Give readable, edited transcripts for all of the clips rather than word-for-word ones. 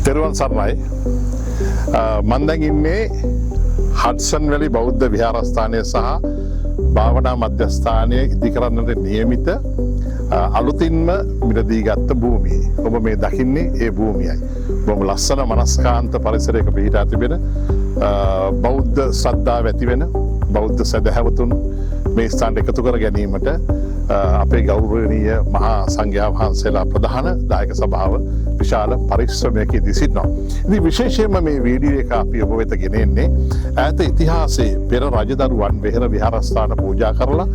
තෙරුවන් සරණයි. මම දැන් ඉන්නේ හඩ්සන් වැලි බෞද්ධ විහාරස්ථානය සහ භාවනා මධ්‍යස්ථානය ඉදිකරන්නට නියමිත අලුතින්ම මිලදී ගත්ත භූමිය. ඔබ මේ දකින්නේ ඒ භූමියයි. බොහොම ලස්සන මනස්කාන්ත පරිසරයක පිහිටා තිබෙන බෞද්ධ ශ්‍රද්ධාව ඇති වෙන බෞද්ධ සදහැවතුන් මේ ස්ථානට එකතු කර ගැනීමට අපේ ගෞරවනීය මහා සංඝයා වහන්සේලා ප්‍රධාන දායක සභාව විශාල පරිශ්‍රමයකදී සිටිනවා. ඉතින් විශේෂයෙන්ම මේ වීඩියෝ එක අපි ඔබ වෙත ගෙනෙන්නේ ඈත ඉතිහාසයේ පෙර රජදරුවන් වෙහෙර විහාරස්ථාන පූජා කරලා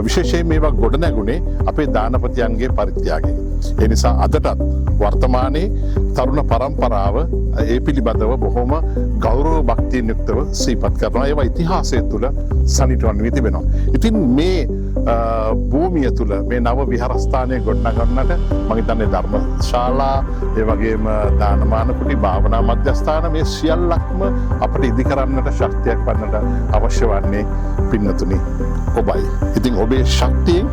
විශේෂයෙන් මේවා ගොඩ නැගුණේ අපේ දානපතියන්ගේ පරිත්‍යාගයෙන්. ඒ නිසා අදටත් වර්තමානයේ තරුණ පරම්පරාව ඒ පිළිබඳව බොහොම ගෞරව භක්තියෙන් යුක්තව සිහිපත් කරනවා. ඒවා ඉතිහාසය තුළ සනිටුවන් වී තිබෙනවා. ඉතින් මේ භූමිය තුළ මේ නව විහාරස්ථානය ගොඩනගන්නට මම හිතන්නේ ධර්මශාලා ඒ වගේම දානමාන කුටි භාවනා මධ්‍යස්ථාන මේ සියල්ලක්ම අපිට ඉදි කරන්නට ශක්තියක් වන්නට අවශ්‍ය වන්නේ පින්නතුනි ඔබයි. ඉතින් ඔබේ ශක්තියෙන්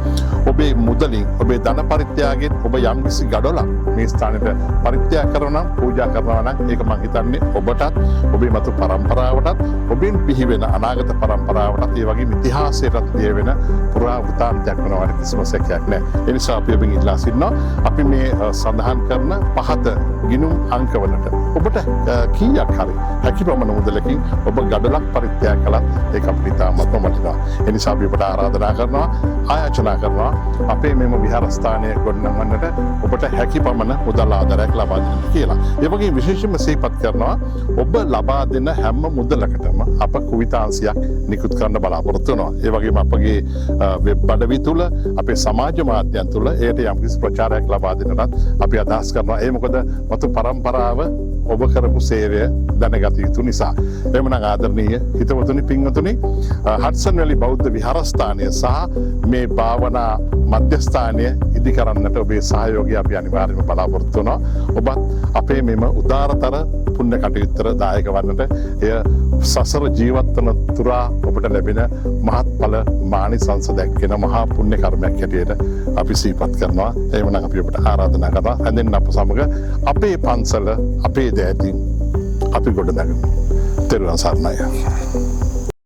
ඔබේ මුදලින් ඔබේ ධන පරිත්‍යාගයෙන් ඔබ යම්කිසි ගඩොලක් මේ ස්ථානෙට පරිත්‍යාග කරනවා නම් පූජා කරනවා නම් ඒක මම හිතන්නේ ඔබටත් ඔබේ මතු පරම්පරාවටත් ඔබෙන් පිහිවෙන අනාගත පරම්පරාවටත් ඒ වගේම ඉතිහාසයටත් දිය වෙන පුරා වෘතාන්තයක් වෙනවා කිසිම සැකයක් නැහැ. ඒ නිසා අපි ඔබෙන් ඉල්ලා සිටිනවා අපි මේ සඳහන් කරන පහත ගිණුම් අංකවලට ඔබට කීයක් හරි හැකියපමණ මුදලකින් ඔබ ගඩොලක් පරිත්‍යාග කළත් ඒක අපිට ඉතාමත් වටිනවා. ඒ නිසා අපි ඔබට ආරාධනා කරනවා ආයාචනා කරනවා අපේ මෙම විහාරස්ථානය ගොඩනගන්නට ඔබට හැකියපමණ මුදල් ආධාරයක් ලබා දෙන්න කියලා. ඒ වගේම විශේෂයෙන්ම සිහිපත් කරනවා ඔබ ලබා දෙන හැම මුදලකටම අප කුවිතාංශයක් නිකුත් කරන්න බලාපොරොත්තු වෙනවා. ඒ වගේම අපගේ වෙබ් අඩවි තුල අපේ සමාජ මාධ්‍යයන් තුල ඒකට යම්කිසි ප්‍රචාරයක් ලබා දෙන්නත් අපි අදහස් කරනවා. ඒ මොකද මතු පරම්පරාව ඔබ කරපු සේවය දැනගත යුතු නිසා. එhmenan ආදරණීය හිතවතුනි පින්වතුනි හඩ්සන් වැලි බෞද්ධ විහාරස්ථානය සහ මේ භාවනා මධ්‍යස්ථානය ඉදි කරන්නට ඔබේ සහයෝගය අපි අනිවාර්යයෙන්ම බලාපොරොත්තු වෙනවා. ඔබත් අපේ මෙම උදාරතර පුණ්‍ය කටයුත්තට දායක වන්නට එය සසර ජීවත් වන තුරා ඔබට ලැබෙන මහත්ඵල මානිසංස දැක්කෙන මහා පුණ්‍ය කර්මයක් හැටියට අපි සිහිපත් කරනවා. එhmenan අපි ඔබට ආරාධනා කරනවා හැඳෙන්න අප සමග අපේ පන්සල අපේ දෑතින් අපි ගොඩ නැගමු. තෙරුවන් සරණයි.